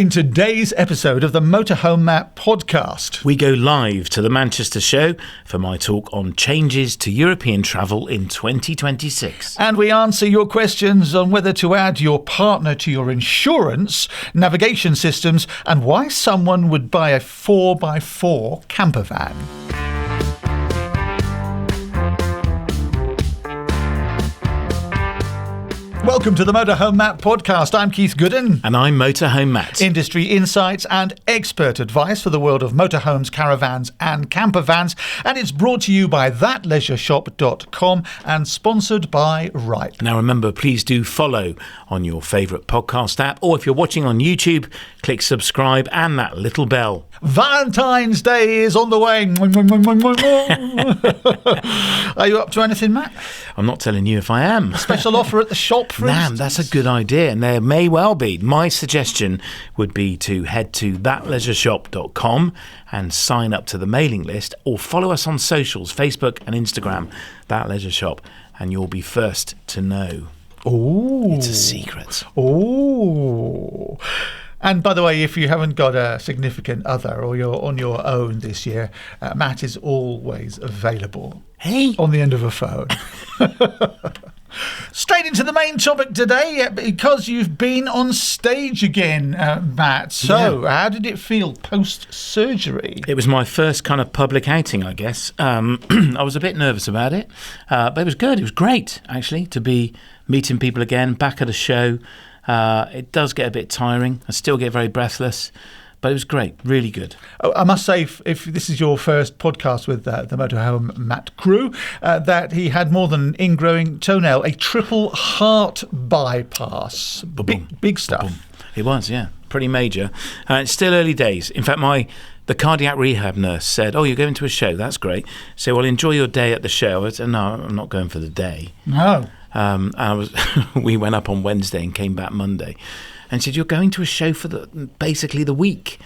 In today's episode of the Motorhome Matt podcast, we go live to the Manchester show for my talk on changes to European travel in 2026. And we answer your questions on whether to add your partner to your insurance, navigation systems, and why someone would buy a 4x4 campervan. Welcome to the Motorhome Matt podcast. I'm Keith Gooden. And I'm Motorhome Matt. Industry insights and expert advice for the world of motorhomes, caravans and campervans. And it's brought to you by thatleisureshop.com and sponsored by Right. Now remember, please do follow on your favourite podcast app, or if you're watching on YouTube, click subscribe and that little bell. Valentine's Day is on the way. Are you up to anything, Matt? I'm not telling you if I am. Special offer at the shop, for instance? That's a good idea, and there may well be. My suggestion would be to head to thatleisureshop.com and sign up to the mailing list, or follow us on socials, Facebook and Instagram, That Leisure Shop, and you'll be first to know. Oh, it's a secret. Oh. And by the way, if you haven't got a significant other or you're on your own this year, Matt is always available. Hey, on the end of a phone. Straight into the main topic today, because you've been on stage again, Matt. So, How did it feel post-surgery? It was my first kind of public outing, I guess. I was a bit nervous about it, but it was good. It was great, actually, to be meeting people again, back at a show. It does get a bit tiring. I still get very breathless. But it was great, really good. I must say, if this is your first podcast with the Motorhome Matt crew, that he had more than an ingrowing toenail, a triple heart bypass. Big stuff. Ba-boom. It was, yeah, pretty major. It's still early days. In fact, the cardiac rehab nurse said, "Oh, you're going to a show? That's great. So, well, enjoy your day at the show." I said, "No, I'm not going for the day." No. We went up on Wednesday and came back Monday. And said, "You're going to a show for basically the week."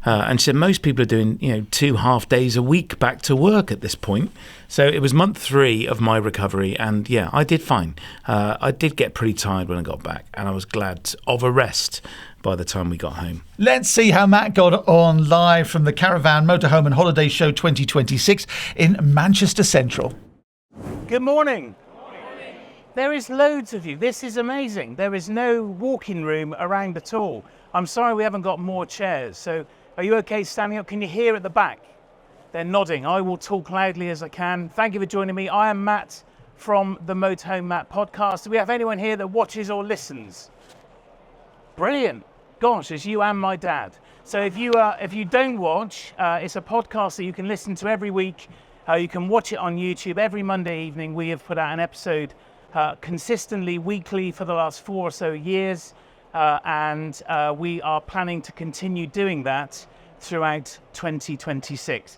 And she said, most people are doing, 2 half days a week back to work at this point. So it was month 3 of my recovery. And yeah, I did fine. I did get pretty tired when I got back. And I was glad of a rest by the time we got home. Let's see how Matt got on live from the Caravan Motorhome and Holiday Show 2026 in Manchester Central. Good morning. There is loads of you. This is amazing. There is no walking room around at all. I'm sorry we haven't got more chairs. So are you okay standing up? Can you hear at the back? They're nodding. I will talk loudly as I can. Thank you for joining me. I am Matt from the Motorhome Matt podcast. Do we have anyone here that watches or listens? Brilliant. Gosh, it's you and my dad. So if you don't watch, it's a podcast that you can listen to every week. You can watch it on YouTube. Every Monday evening we have put out an episode consistently weekly for the last 4 or so years, and we are planning to continue doing that throughout 2026.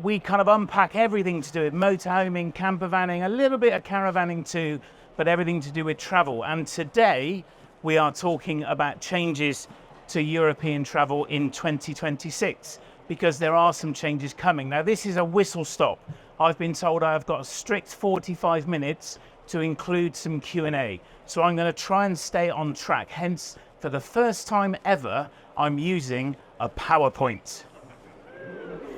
We kind of unpack everything to do with motorhoming, campervanning, a little bit of caravanning too, but everything to do with travel. And today we are talking about changes to European travel in 2026, because there are some changes coming. Now this is a whistle stop. I've been told I've got a strict 45 minutes to include some Q&A. So I'm going to try and stay on track. Hence, for the first time ever, I'm using a PowerPoint.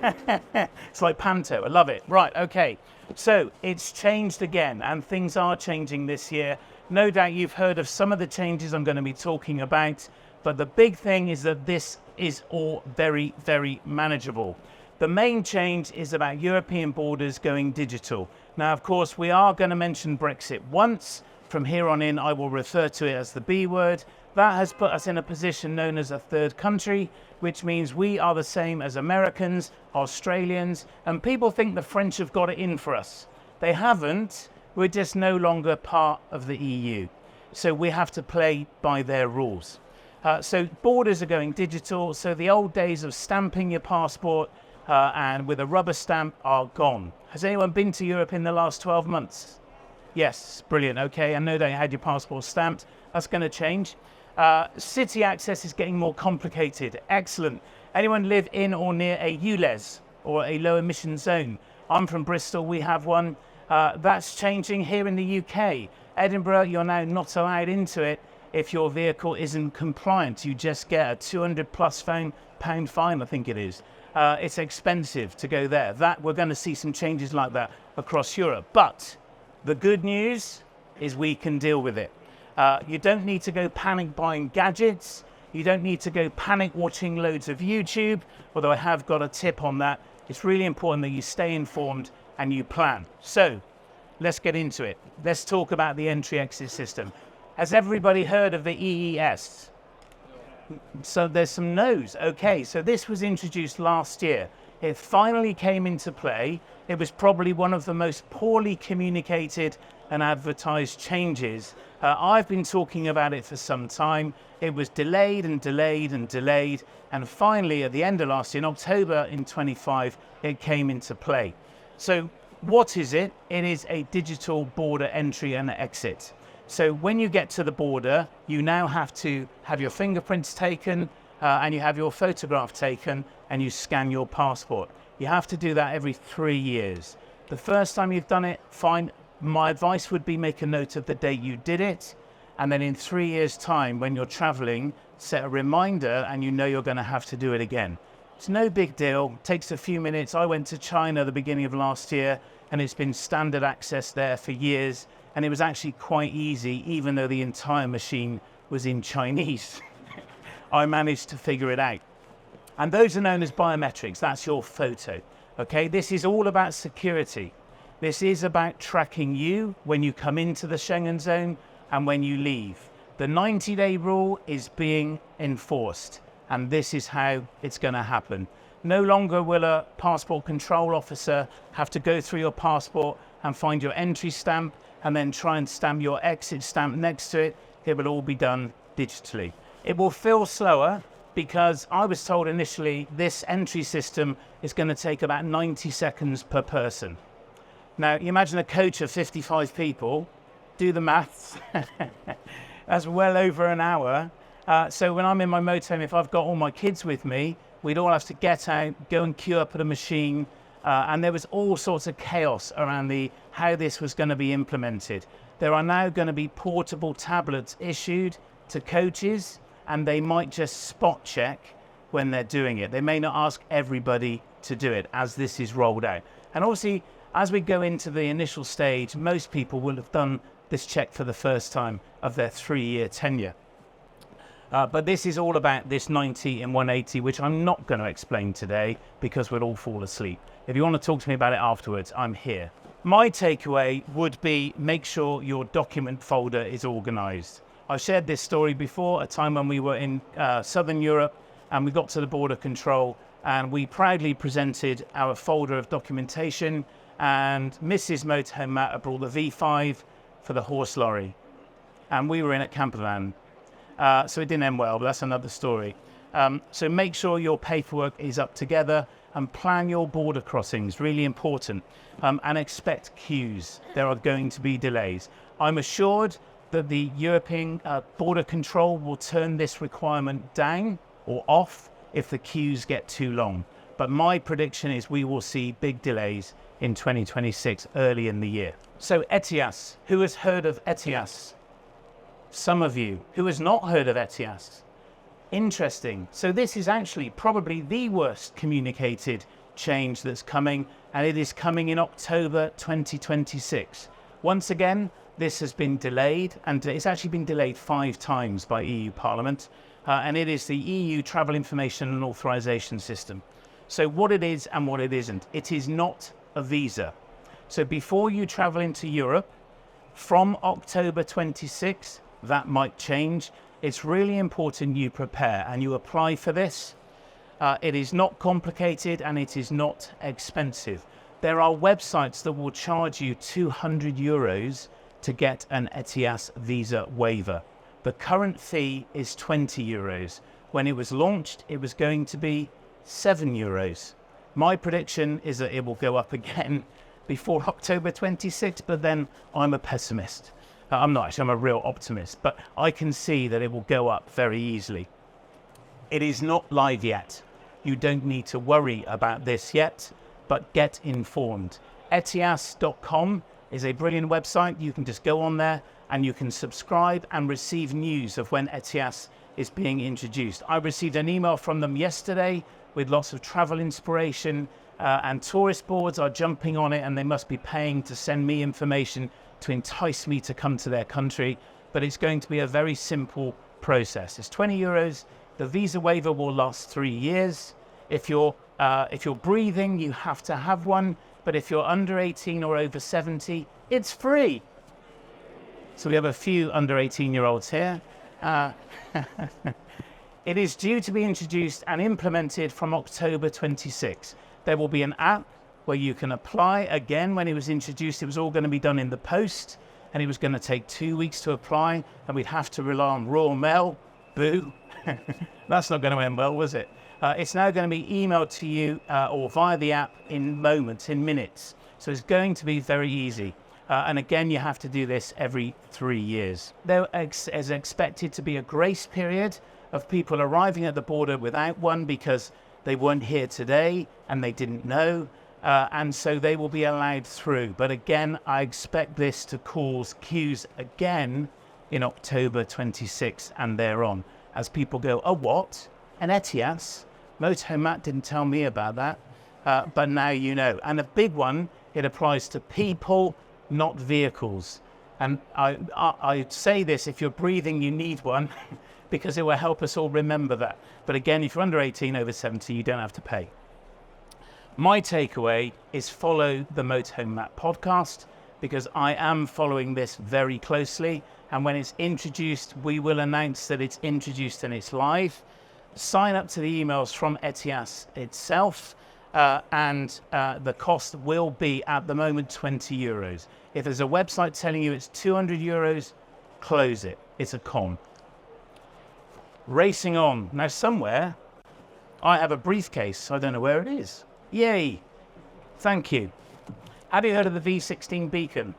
It's like Panto, I love it. Right, okay. So it's changed again, and things are changing this year. No doubt you've heard of some of the changes I'm going to be talking about, but the big thing is that this is all very, very manageable. The main change is about European borders going digital. Now, of course, we are going to mention Brexit once. From here on in, I will refer to it as the B word. That has put us in a position known as a third country, which means we are the same as Americans, Australians, and people think the French have got it in for us. They haven't. We're just no longer part of the EU. So we have to play by their rules. So borders are going digital. So the old days of stamping your passport and with a rubber stamp are gone. Has anyone been to Europe in the last 12 months? Yes, brilliant. Okay, I know that you had your passport stamped. That's going to change. City access is getting more complicated. Excellent. Anyone live in or near a ULEZ or a low emission zone? I'm from Bristol. We have one. That's changing here in the UK. Edinburgh, you're now not allowed into it If your vehicle isn't compliant, you just get a £200+ fine, I think it is. It's expensive to go there. That we're going to see some changes like that across Europe. But the good news is we can deal with it. You don't need to go panic buying gadgets. You don't need to go panic watching loads of YouTube, although I have got a tip on that. It's really important that you stay informed and you plan. So let's get into it. Let's talk about the entry-exit system. Has everybody heard of the EES? So there's some no's. Okay, so this was introduced last year. It finally came into play. It was probably one of the most poorly communicated and advertised changes. I've been talking about it for some time. It was delayed and delayed and delayed. And finally, at the end of last year, in October in 25, it came into play. So what is it? It is a digital border entry and exit. So when you get to the border, you now have to have your fingerprints taken and you have your photograph taken and you scan your passport. You have to do that every 3 years. The first time you've done it, fine. My advice would be make a note of the day you did it. And then in 3 years' time, when you're traveling, set a reminder and you know you're going to have to do it again. It's no big deal. It takes a few minutes. I went to China the beginning of last year and it's been standard access there for years. And it was actually quite easy, even though the entire machine was in Chinese. I managed to figure it out. And those are known as biometrics. That's your photo. Okay, this is all about security. This is about tracking you when you come into the Schengen zone and when you leave. The 90-day rule is being enforced, and this is how it's going to happen. No longer will a passport control officer have to go through your passport and find your entry stamp and then try and stamp your exit stamp next to it. It will all be done digitally. It will feel slower because I was told initially this entry system is going to take about 90 seconds per person. Now, you imagine a coach of 55 people, do the maths, that's well over an hour. So when I'm in my motorhome, if I've got all my kids with me, we'd all have to get out, go and queue up at a machine, and there was all sorts of chaos around how this was going to be implemented. There are now going to be portable tablets issued to coaches, and they might just spot check when they're doing it. They may not ask everybody to do it as this is rolled out. And obviously, as we go into the initial stage, most people will have done this check for the first time of their 3-year tenure. But this is all about this 90 and 180, which I'm not going to explain today because we'll all fall asleep. If you want to talk to me about it afterwards, I'm here. My takeaway would be make sure your document folder is organized. I've shared this story before, a time when we were in Southern Europe and we got to the border control and we proudly presented our folder of documentation, and Mrs. Motorhome Matt brought the V5 for the horse lorry. And we were in a campervan. So it didn't end well, but that's another story. So make sure your paperwork is up together and plan your border crossings, really important. And expect queues. There are going to be delays. I'm assured that the European border control will turn this requirement down or off if the queues get too long. But my prediction is we will see big delays in 2026, early in the year. So ETIAS, who has heard of ETIAS? Some of you. Who has not heard of ETIAS? Interesting. So this is actually probably the worst communicated change that's coming, and it is coming in October 2026. Once again, this has been delayed, and it's actually been delayed 5 times by EU Parliament, and it is the EU Travel Information and Authorization System. So what it is and what it isn't. It is not a visa. So before you travel into Europe, from October 26, that might change. It's really important you prepare and you apply for this. It is not complicated and it is not expensive. There are websites that will charge you €200 to get an ETIAS visa waiver. The current fee is €20. When it was launched, it was going to be €7. My prediction is that it will go up again before October 26, but then I'm a pessimist. I'm not actually, I'm a real optimist, but I can see that it will go up very easily. It is not live yet. You don't need to worry about this yet, but get informed. ETIAS.com is a brilliant website. You can just go on there and you can subscribe and receive news of when ETIAS is being introduced. I received an email from them yesterday with lots of travel inspiration, and tourist boards are jumping on it, and they must be paying to send me information to entice me to come to their country. But it's going to be a very simple process. It's €20. The visa waiver will last 3 years. If you're breathing, you have to have one. But if you're under 18 or over 70, it's free. So we have a few under 18-year-olds here. It is due to be introduced and implemented from October 26. There will be an app where you can apply. Again, when it was introduced, it was all going to be done in the post, and it was going to take 2 weeks to apply, and we'd have to rely on Royal Mail. Boo. That's not going to end well, was it? It's now going to be emailed to you or via the app in moments, in minutes. So it's going to be very easy. And again, you have to do this every 3 years. There is expected to be a grace period of people arriving at the border without one because they weren't here today and they didn't know. And so they will be allowed through. But again, I expect this to cause queues again in October 26 and thereon. As people go, oh, what? An ETIAS? Motorhome Matt didn't tell me about that. But now you know. And a big one, it applies to people, not vehicles. And I say this, if you're breathing, you need one because it will help us all remember that. But again, if you're under 18, over 70, you don't have to pay. My takeaway is follow the Motorhome Matt podcast because I am following this very closely. And when it's introduced, we will announce that it's introduced and it's live. Sign up to the emails from ETIAS itself. And the cost will be, at the moment, €20. If there's a website telling you it's €200, close it. It's a con. Racing on. Now, somewhere, I have a briefcase. I don't know where it is. Yay. Thank you. Have you heard of the V16 beacon?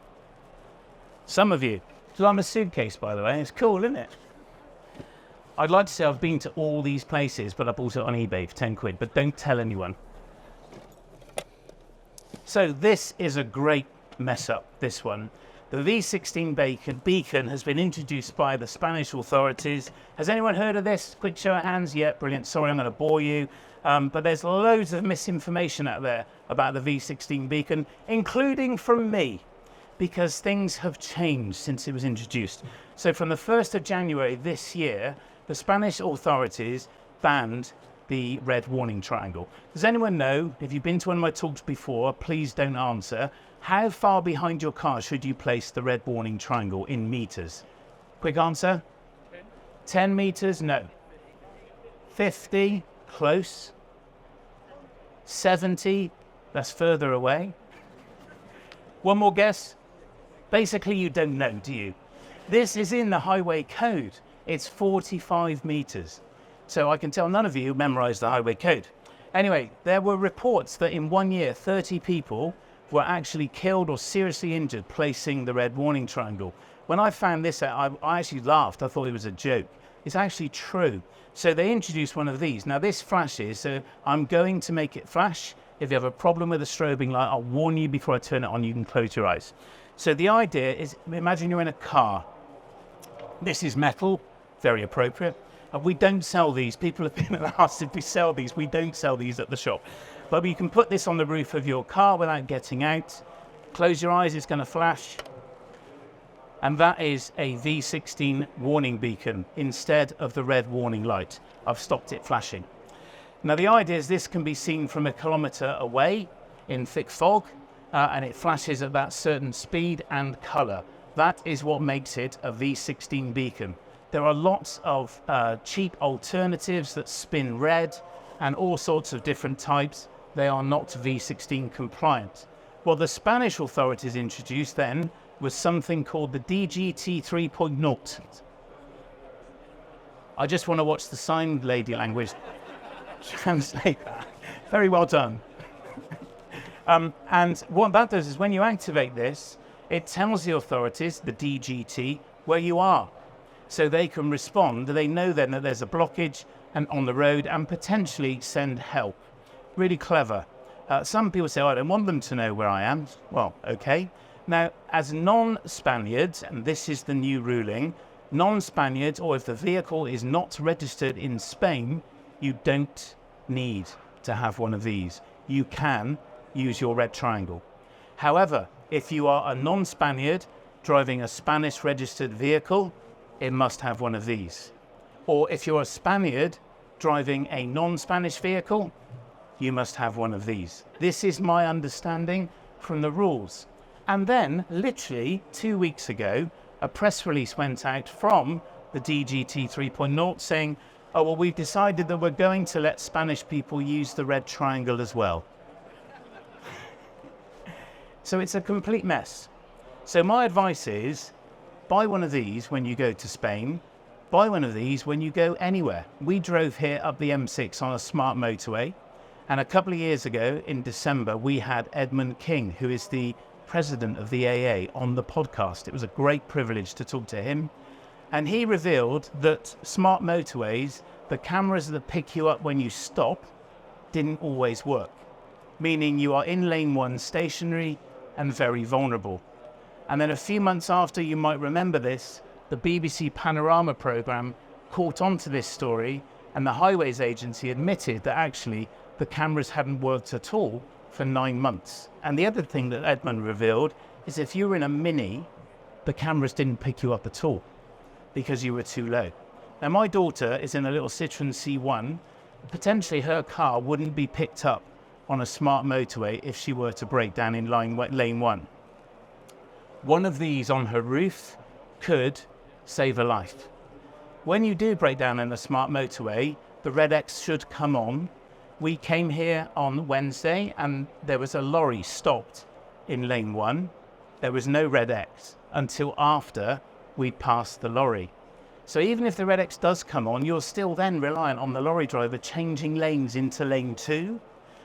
Some of you. It's like a suitcase, by the way. It's cool, isn't it? I'd like to say I've been to all these places, but I bought it on eBay for 10 quid. But don't tell anyone. So this is a great mess up, this one. The V16 beacon has been introduced by the Spanish authorities. Has anyone heard of this? Quick show of hands. Yeah, brilliant. Sorry, I'm going to bore you. But there's loads of misinformation out there about the V16 beacon, including from me, because things have changed since it was introduced. So from the 1st of January this year, the Spanish authorities banned the red warning triangle. Does anyone know, if you've been to one of my talks before, please don't answer, how far behind your car should you place the red warning triangle in meters? Quick answer? 10 meters? No. 50? Close. 70? That's further away. One more guess? Basically, you don't know, do you? This is in the highway code. It's 45 meters. So I can tell none of you memorized the highway code. Anyway, there were reports that in 1 year, 30 people were actually killed or seriously injured placing the red warning triangle. When I found this out, I actually laughed. I thought it was a joke. It's actually true. So they introduced one of these. Now this flashes, so I'm going to make it flash. If you have a problem with the strobing light, I'll warn you before I turn it on. You can close your eyes. So the idea is, imagine you're in a car. This is metal, very appropriate. We don't sell these. People have been asked if we sell these. We don't sell these at the shop. But you can put this on the roof of your car without getting out. Close your eyes, it's going to flash. And that is a V16 warning beacon instead of the red warning light. I've stopped it flashing. Now the idea is this can be seen from 1 kilometre away in thick fog, and it flashes at that certain speed and colour. That is what makes it a V16 beacon. There are lots of cheap alternatives that spin red and all sorts of different types. They are not V16 compliant. What the Spanish authorities introduced then was something called the DGT 3.0. I just want to watch the sign lady language translate that. Very well done. And what that does is when you activate this, it tells the authorities, the DGT, where you are. So they can respond. They know then that there's a blockage and on the road and potentially send help. Really clever. Some people say, oh, I don't want them to know where I am. Well, okay. Now, as non-Spaniards, and this is the new ruling, non-Spaniards, or if the vehicle is not registered in Spain, you don't need to have one of these. You can use your red triangle. However, if you are a non-Spaniard driving a Spanish registered vehicle, it must have one of these. Or if you're a Spaniard driving a non-Spanish vehicle, you must have one of these. This is my understanding from the rules. And then, literally 2 weeks ago, a press release went out from the DGT 3.0 saying, oh, well, we've decided that we're going to let Spanish people use the red triangle as well. So it's a complete mess. So my advice is, buy one of these when you go to Spain. Buy one of these when you go anywhere. We drove here up the M6 on a smart motorway. And a couple of years ago, in December, we had Edmund King, who is the president of the AA, on the podcast. It was a great privilege to talk to him. And he revealed that smart motorways, the cameras that pick you up when you stop, didn't always work. Meaning you are in lane 1 stationary and very vulnerable. And then a few months after, you might remember this, the BBC Panorama programme caught on to this story, and the Highways Agency admitted that actually the cameras hadn't worked at all for 9 months. And the other thing that Edmund revealed is if you were in a Mini, the cameras didn't pick you up at all because you were too low. Now, my daughter is in a little Citroen C1. Potentially her car wouldn't be picked up on a smart motorway if she were to break down in lane 1. One of these on her roof could save a life. When you do break down in a smart motorway, the red X should come on. We came here on Wednesday and there was a lorry stopped in lane 1. There was no red X until after we'd passed the lorry. So even if the red X does come on, you're still then reliant on the lorry driver changing lanes into lane 2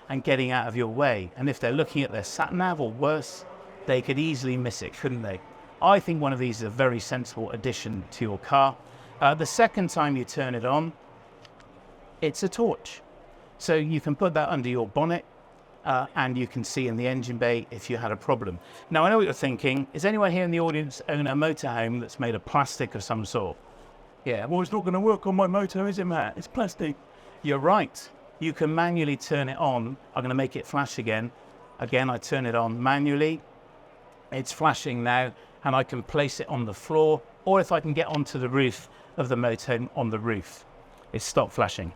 and getting out of your way. And if they're looking at their sat-nav or worse, they could easily miss it, couldn't they? I think one of these is a very sensible addition to your car. The second time you turn it on, it's a torch. So you can put that under your bonnet and you can see in the engine bay if you had a problem. Now, I know what you're thinking. Is anyone here in the audience own a motorhome that's made of plastic of some sort? Yeah, well, it's not going to work on my motor, is it, Matt? It's plastic. You're right. You can manually turn it on. I'm going to make it flash again. Again, I turn it on manually. It's flashing now, and I can place it on the floor, or if I can get onto the roof of the motorhome on the roof, it's stopped flashing.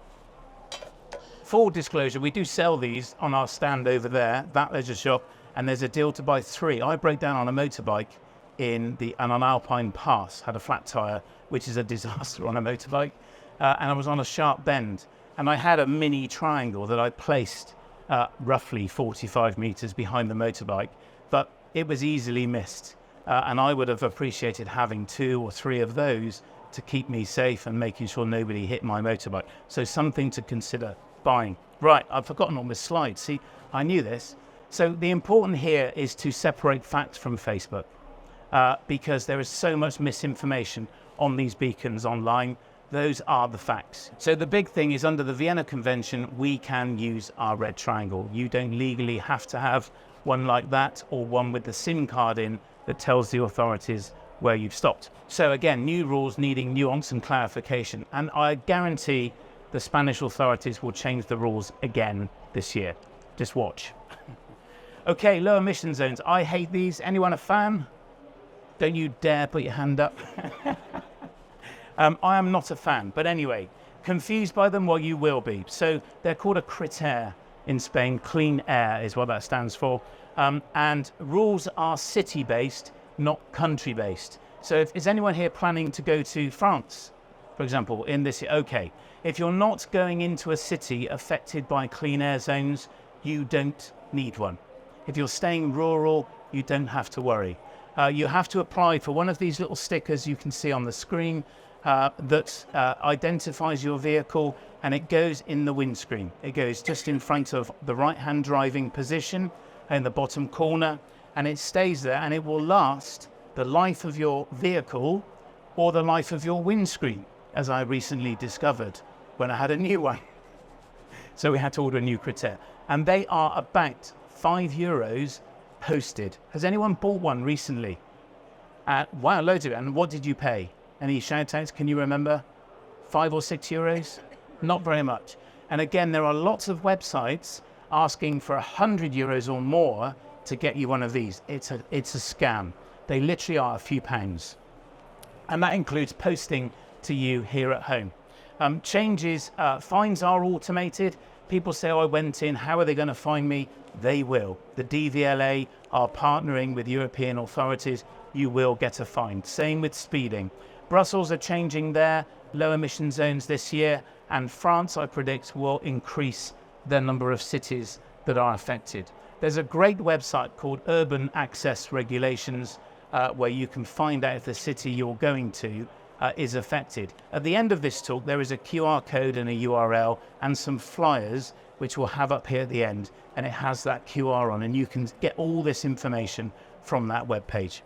Full disclosure, we do sell these on our stand over there, that leisure shop, and there's a deal to buy 3. I broke down on a motorbike on an Alpine Pass, had a flat tyre, which is a disaster on a motorbike, and I was on a sharp bend, and I had a mini triangle that I placed roughly 45 metres behind the motorbike, but it was easily missed, and I would have appreciated having 2 or 3 of those to keep me safe and making sure nobody hit my motorbike. So something to consider buying. Right, I've forgotten on this slide. See, I knew this. So the important here is to separate facts from Facebook because there is so much misinformation on these beacons online. Those are the facts. So the big thing is under the Vienna Convention, we can use our red triangle. You don't legally have to have one like that or one with the SIM card in that tells the authorities where you've stopped. So again, new rules needing nuance and clarification. And I guarantee the Spanish authorities will change the rules again this year. Just watch. Okay, low emission zones. I hate these. Anyone a fan? Don't you dare put your hand up. I am not a fan, but anyway, confused by them? Well, you will be. So they're called a critère in Spain. Clean air is what that stands for. And rules are city-based, not country-based. So is anyone here planning to go to France, for example, in this year? Okay. If you're not going into a city affected by clean air zones, you don't need one. If you're staying rural, you don't have to worry. You have to apply for one of these little stickers you can see on the screen that identifies your vehicle, and it goes in the windscreen. It goes just in front of the right-hand driving position in the bottom corner, and it stays there, and it will last the life of your vehicle or the life of your windscreen, as I recently discovered when I had a new one. So we had to order a new critère. And they are about €5 posted. Has anyone bought one recently? Wow, loads of it. And what did you pay? Any shout outs? Can you remember? €5 or €6? Not very much. And again, there are lots of websites asking for €100 or more to get you one of these. It's a scam. They literally are a few pounds. And that includes posting to you here at home. Fines are automated. People say, oh, I went in, how are they going to find me? They will. The DVLA are partnering with European authorities. You will get a fine. Same with speeding. Brussels are changing their low emission zones this year, and France, I predict, will increase the number of cities that are affected. There's a great website called Urban Access Regulations where you can find out if the city you're going to is affected. At the end of this talk, there is a QR code and a URL and some flyers which we'll have up here at the end, and it has that QR on, and you can get all this information from that webpage.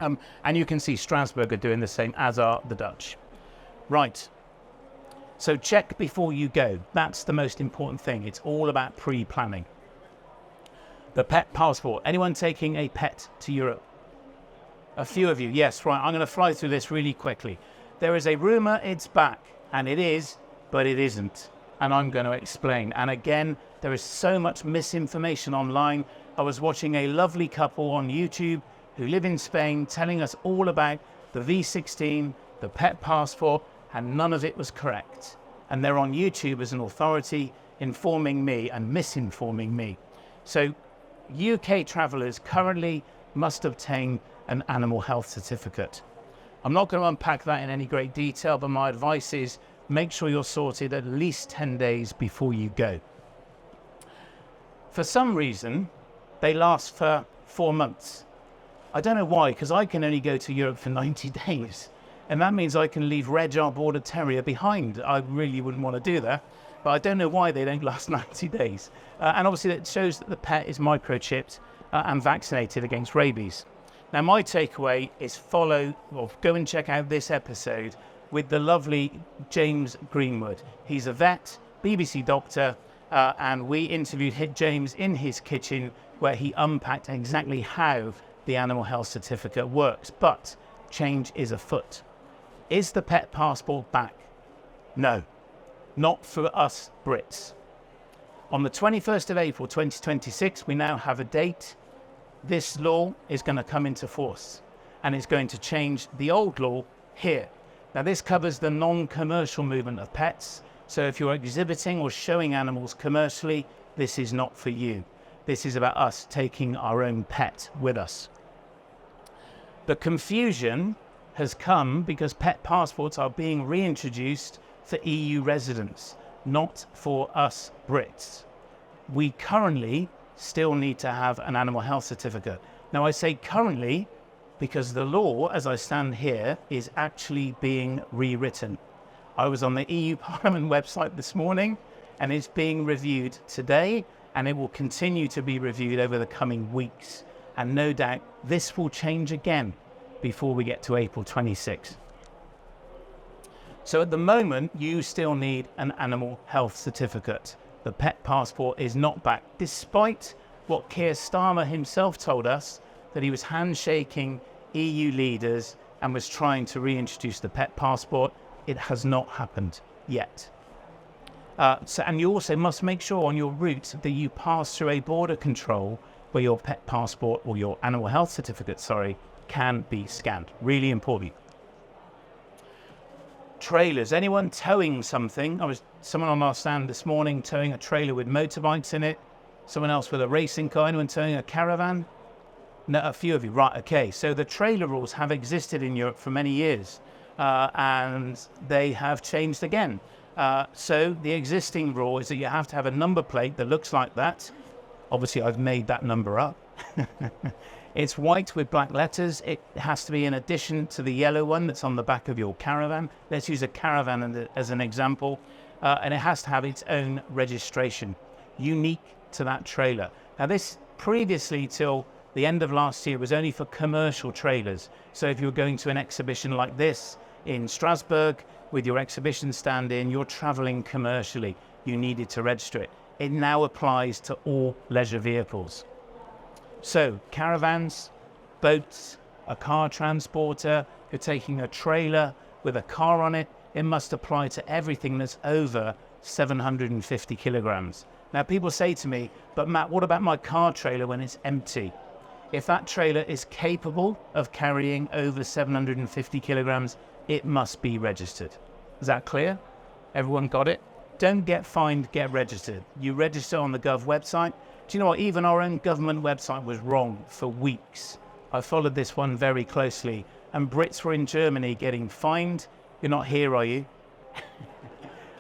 And you can see Strasbourg are doing the same, as are the Dutch. Right. So check before you go. That's the most important thing. It's all about pre-planning. The pet passport. Anyone taking a pet to Europe? A few of you. Yes, right. I'm going to fly through this really quickly. There is a rumor it's back, and it is, but it isn't. And I'm going to explain. And again, there is so much misinformation online. I was watching a lovely couple on YouTube who live in Spain telling us all about the V16, the pet passport, and none of it was correct. And they're on YouTube as an authority informing me and misinforming me. So UK travellers currently must obtain an animal health certificate. I'm not going to unpack that in any great detail, but my advice is make sure you're sorted at least 10 days before you go. For some reason, they last for 4 months. I don't know why, because I can only go to Europe for 90 days. And that means I can leave Reg, our border terrier, behind. I really wouldn't want to do that. But I don't know why they don't last 90 days. And obviously it shows that the pet is microchipped and vaccinated against rabies. Now my takeaway is go and check out this episode with the lovely James Greenwood. He's a vet, BBC doctor, and we interviewed James in his kitchen where he unpacked exactly how the animal health certificate works. But change is afoot. Is the pet passport back? No, not for us Brits. On the 21st of April 2026, we now have a date. This law is going to come into force and it's going to change the old law here. Now this covers the non-commercial movement of pets. So if you're exhibiting or showing animals commercially, this is not for you. This is about us taking our own pet with us. The confusion has come because pet passports are being reintroduced for EU residents, not for us Brits. We currently still need to have an animal health certificate. Now I say currently because the law, as I stand here, is actually being rewritten. I was on the EU Parliament website this morning and it's being reviewed today, and it will continue to be reviewed over the coming weeks. And no doubt this will change again before we get to April 26. So at the moment, you still need an animal health certificate. The pet passport is not back, despite what Keir Starmer himself told us, that he was handshaking EU leaders and was trying to reintroduce the pet passport. It has not happened yet. And you also must make sure on your route that you pass through a border control where your pet passport or your animal health certificate, can be scanned. Really important. Trailers. Anyone towing something? Someone on our stand this morning towing a trailer with motorbikes in it. Someone else with a racing car. Anyone towing a caravan? No, a few of you. Right, okay. So the trailer rules have existed in Europe for many years, and they have changed again. So the existing rule is that you have to have a number plate that looks like that. Obviously, I've made that number up. It's white with black letters. It has to be in addition to the yellow one that's on the back of your caravan. Let's use a caravan as an example. And it has to have its own registration, unique to that trailer. Now, this previously till the end of last year was only for commercial trailers. So if you're going to an exhibition like this in Strasbourg with your exhibition stand in, you're traveling commercially, you needed to register it. It now applies to all leisure vehicles. So caravans, boats, a car transporter, you're taking a trailer with a car on it, it must apply to everything that's over 750 kilograms. Now people say to me, but Matt, what about my car trailer when it's empty? If that trailer is capable of carrying over 750 kilograms, it must be registered. Is that clear? Everyone got it? Don't get fined, get registered. You register on the Gov website. Do you know what? Even our own government website was wrong for weeks. I followed this one very closely, and Brits were in Germany getting fined. You're not here, are you?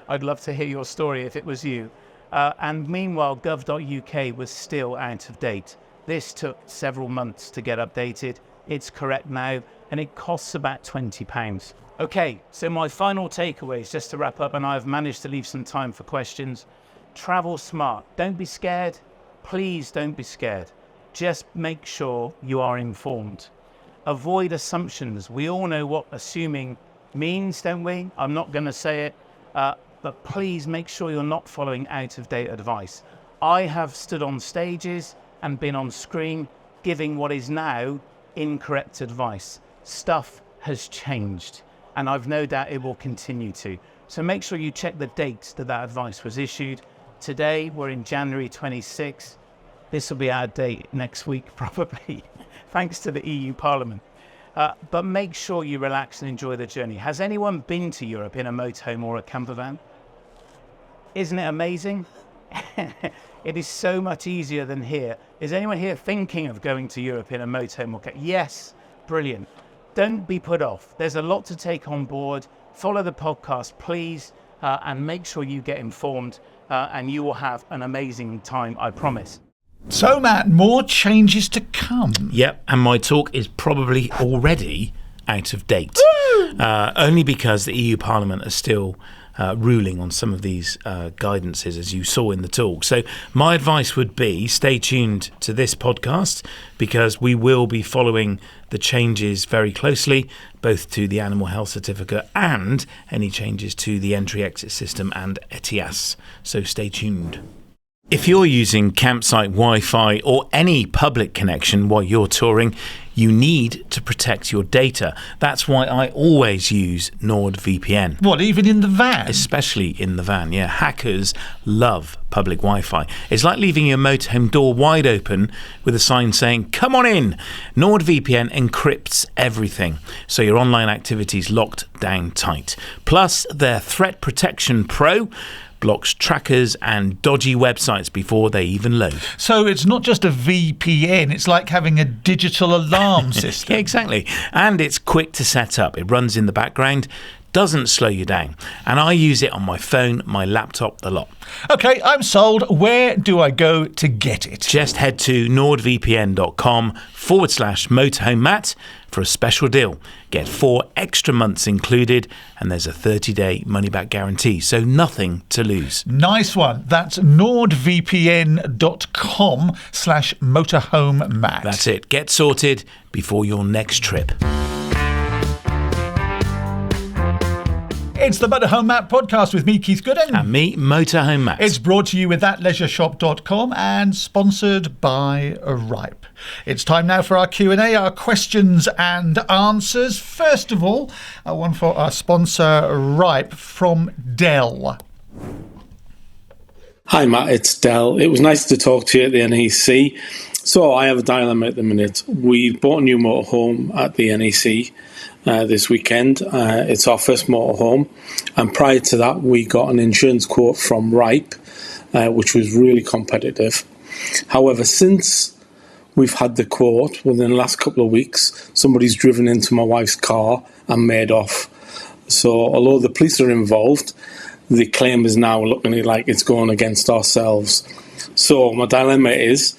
I'd love to hear your story if it was you. And meanwhile, gov.uk was still out of date. This took several months to get updated. It's correct now, and it costs about £20. Okay, so my final takeaways, just to wrap up, and I've managed to leave some time for questions. Travel smart. Don't be scared. Please don't be scared. Just make sure you are informed. Avoid assumptions. We all know what assuming means, don't we? I'm not going to say it, but please make sure you're not following out-of-date advice. I have stood on stages and been on screen giving what is now incorrect advice. Stuff has changed, and I've no doubt it will continue to. So make sure you check the date that advice was issued. Today, we're in January 26. This will be our date next week, probably, thanks to the EU Parliament. But make sure you relax and enjoy the journey. Has anyone been to Europe in a motorhome or a campervan? Isn't it amazing? It is so much easier than here. Is anyone here thinking of going to Europe in a motorhome or Yes, brilliant. Don't be put off. There's a lot to take on board. Follow the podcast, please, and make sure you get informed, and you will have an amazing time, I promise. So, Matt, more changes to come. Yep, and my talk is probably already out of date. Only because the EU Parliament are still ruling on some of these guidances, as you saw in the talk. So my advice would be stay tuned to this podcast, because we will be following the changes very closely, both to the animal health certificate and any changes to the entry-exit system and ETIAS. So stay tuned. If you're using campsite Wi-Fi or any public connection while you're touring, you need to protect your data. That's why I always use NordVPN. What, even in the van? Especially in the van, yeah. Hackers love public Wi-Fi. It's like leaving your motorhome door wide open with a sign saying, "Come on in." NordVPN encrypts everything, so your online activity's locked down tight. Plus, their Threat Protection Pro blocks trackers and dodgy websites before they even load. So it's not just a VPN, it's like having a digital alarm system. Yeah, exactly. And it's quick to set up. It runs in the background, doesn't slow you down. And I use it on my phone, my laptop, the lot. Okay, I'm sold. Where do I go to get it? Just head to nordvpn.com/Motorhome Matt for a special deal. Get 4 extra months included, and there's a 30-day money-back guarantee, so nothing to lose. Nice one. That's nordvpn.com/Motorhome Matt. That's it. Get sorted before your next trip. It's the Motorhome Matt podcast with me, Keith Gooden. And me, Motorhome Matt. It's brought to you with thatleisureshop.com and sponsored by Ripe. It's time now for our Q&A, our questions and answers. First of all, one for our sponsor, Ripe, from Dell. Hi Matt, it's Dell. It was nice to talk to you at the NEC. So I have a dilemma at the minute. We bought a new motorhome at the NEC this weekend. It's our first motorhome, and prior to that we got an insurance quote from Ripe, which was really competitive. However, since we've had the quote, within the last couple of weeks somebody's driven into my wife's car and made off. So although the police are involved, the claim is now looking like it's going against ourselves. So my dilemma is,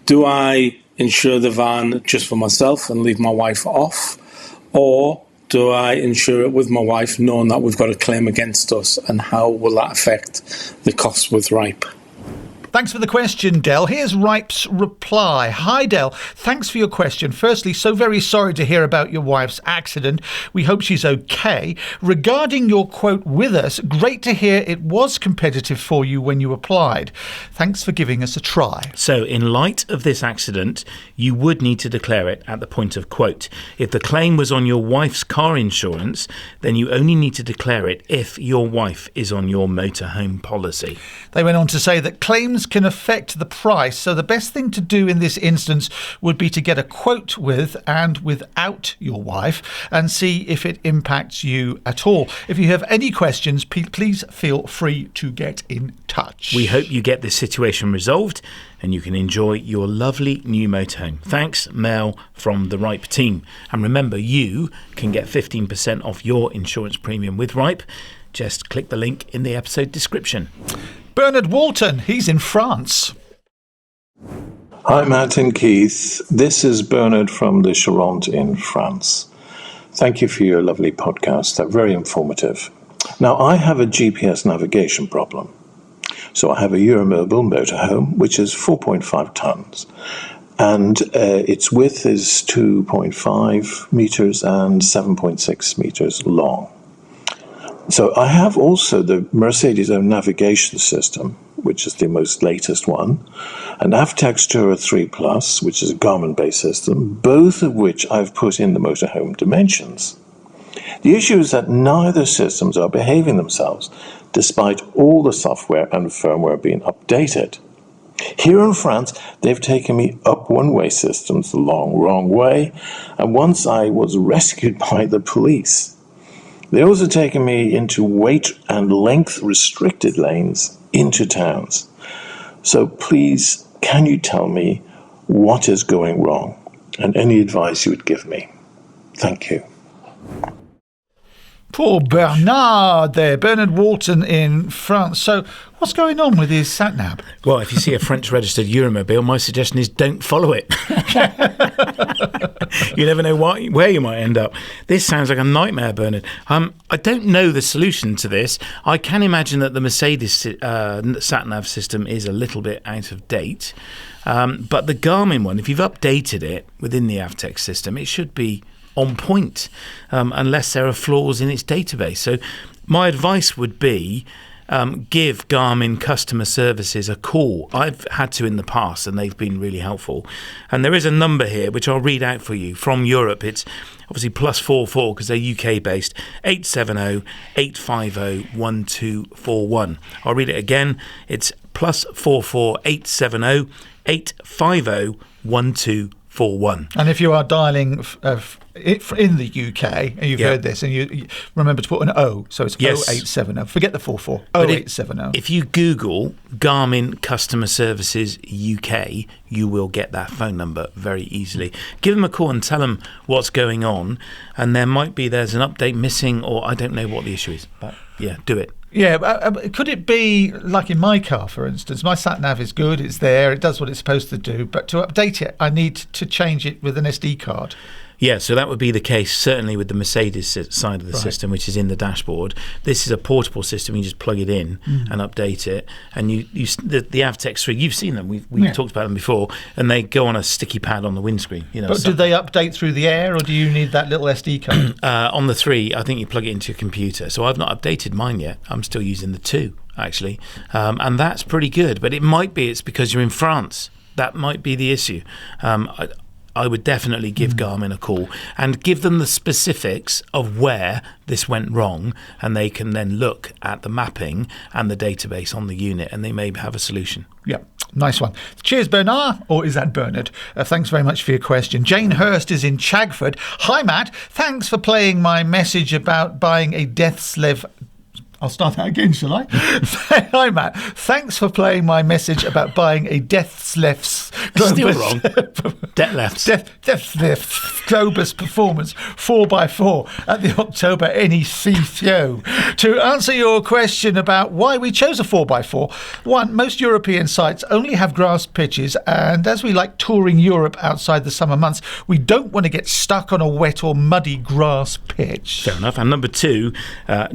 do I insure the van just for myself and leave my wife off? Or do I insure it with my wife, knowing that we've got a claim against us? And how will that affect the costs with Ripe? Thanks for the question, Del. Here's Ripe's reply. Hi, Del. Thanks for your question. Firstly, so very sorry to hear about your wife's accident. We hope she's okay. Regarding your quote with us, great to hear it was competitive for you when you applied. Thanks for giving us a try. So, in light of this accident, you would need to declare it at the point of quote. If the claim was on your wife's car insurance, then you only need to declare it if your wife is on your motorhome policy. They went on to say that claims can affect the price, so the best thing to do in this instance would be to get a quote with and without your wife and see if it impacts you at all. If you have any questions, please feel free to get in touch. We hope you get this situation resolved and you can enjoy your lovely new motorhome. Thanks, Mel from the Ripe team. And remember, you can get 15% off your insurance premium with Ripe. Just click the link in the episode description. Bernard Walton, he's in France. Hi, Matt and Keith. This is Bernard from the Charente in France. Thank you for your lovely podcast. They're very informative. Now, I have a GPS navigation problem. So I have a Euromobile motorhome, which is 4.5 tons. And its width is 2.5 meters and 7.6 meters long. So I have also the Mercedes own navigation system, which is the most latest one, and Avtex Tourer 3 Plus, which is a Garmin-based system, both of which I've put in the motorhome dimensions. The issue is that neither systems are behaving themselves, despite all the software and firmware being updated. Here in France, they've taken me up one-way systems the wrong way, and once I was rescued by the police. They also taken me into weight and length restricted lanes into towns. So please, can you tell me what is going wrong and any advice you would give me? Thank you. Poor Bernard there, Bernard Walton in France. So what's going on with his sat-nav? Well, if you see a French-registered Euromobile, my suggestion is don't follow it. You never know where you might end up. This sounds like a nightmare, Bernard. I don't know the solution to this. I can imagine that the Mercedes sat-nav system is a little bit out of date. But the Garmin one, if you've updated it within the Avtex system, it should be on point, unless there are flaws in its database. So my advice would be give Garmin customer services a call. I've had to in the past, and they've been really helpful. And there is a number here, which I'll read out for you from Europe. It's obviously +44 because they're UK based, 870-850-1241. I'll read it again. It's +44 870-850-1241. And if you are dialing in the UK and you've heard this, and you remember to put an O, so it's 0870. Forget the 44. 0870. If you Google Garmin Customer Services UK, you will get that phone number very easily. Give them a call and tell them what's going on, and there's an update missing, or I don't know what the issue is. But yeah, do it. Yeah, could it be like in my car, for instance? My sat-nav is good, it's there, it does what it's supposed to do, but to update it, I need to change it with an SD card. Yeah, so that would be the case certainly with the Mercedes side of the system, which is in the dashboard. This is a portable system. You just plug it in and update it. And the Avtex 3, you've seen them. We've talked about them before, and they go on a sticky pad on the windscreen. But do they update through the air, or do you need that little SD card? On the 3, I think you plug it into your computer. So I've not updated mine yet. I'm still using the 2, actually. And that's pretty good. But it's because you're in France. That might be the issue. I would definitely give Garmin a call and give them the specifics of where this went wrong, and they can then look at the mapping and the database on the unit, and they may have a solution. Yeah, nice one. Cheers, Bernard, or is that Bernard? Thanks very much for your question. Jane Hurst is in Chagford. Hi, Matt. Thanks for playing my message about buying a death slave. I'll start that again, shall I? Hi, Matt. Thanks for playing my message about buying a Deathslift's Still wrong. Deathslift's Globus Performance 4x4 at the October NEC show. To answer your question about why we chose a 4x4, one, most European sites only have grass pitches, and as we like touring Europe outside the summer months, we don't want to get stuck on a wet or muddy grass pitch. Fair enough. And number 2,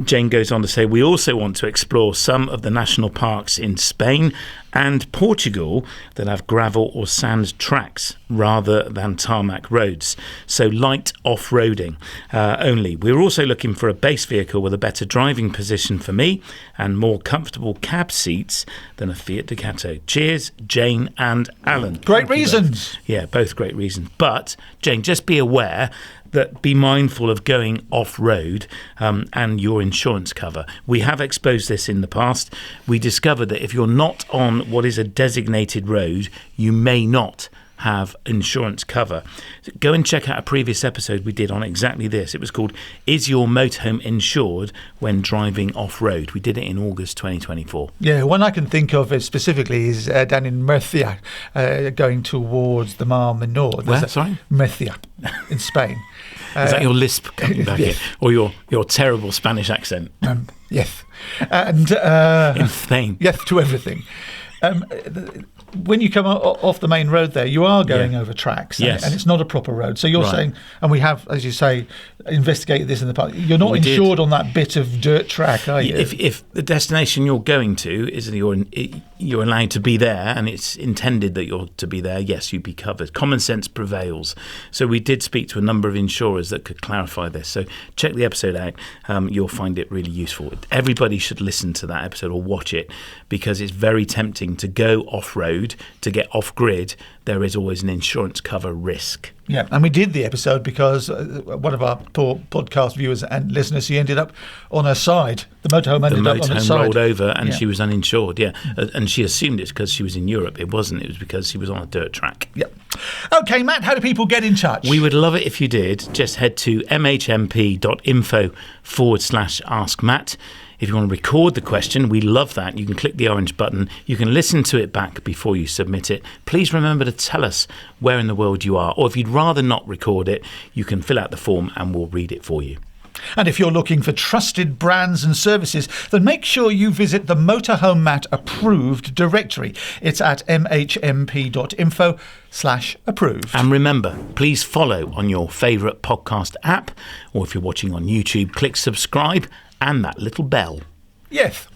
Jane goes on to say, We also want to explore some of the national parks in Spain and Portugal that have gravel or sand tracks rather than tarmac roads. So light off-roading only. We're also looking for a base vehicle with a better driving position for me and more comfortable cab seats than a Fiat Ducato. Cheers, Jane and Alan. Great reasons. Yeah, both great reasons. But, Jane, just be aware that be mindful of going off-road and your insurance cover. We have exposed this in the past. We discovered that if you're not on what is a designated road, you may not have insurance cover. Go and check out a previous episode we did on exactly this. It was called Is Your Motorhome Insured When Driving Off-Road? We did it in August 2024. Yeah, one I can think of specifically is down in Murcia, going towards the Mar Menor. Where, sorry? Murcia, in Spain. Is that your lisp coming back yes. in? Or your terrible Spanish accent? Yes. And in Spain. Yes, to everything. When you come off the main road there, you are going over tracks, yes. and it's not a proper road. So you're saying, and we have, as you say, investigated this in the past, you're not insured on that bit of dirt track, are you? If the destination you're going to is you're allowed to be there and it's intended that you're to be there, yes, you'd be covered. Common sense prevails. So we did speak to a number of insurers that could clarify this. So check the episode out. You'll find it really useful. Everybody should listen to that episode or watch it because it's very tempting to go off-road. To get off-grid, there is always an insurance cover risk. Yeah, and we did the episode because one of our poor podcast viewers and listeners, she ended up on her side. The motorhome ended up on her side. Rolled over and she was uninsured, and she assumed it's because she was in Europe. It wasn't. It was because she was on a dirt track. Yeah. Okay, Matt, how do people get in touch? We would love it if you did. Just head to mhmp.info/askmatt. If you want to record the question, we love that. You can click the orange button. You can listen to it back before you submit it. Please remember to tell us where in the world you are. Or if you'd rather not record it, you can fill out the form and we'll read it for you. And if you're looking for trusted brands and services, then make sure you visit the Motorhome Matt approved directory. It's at mhmp.info/approved. And remember, please follow on your favourite podcast app, or if you're watching on YouTube, click subscribe and that little bell. Yes.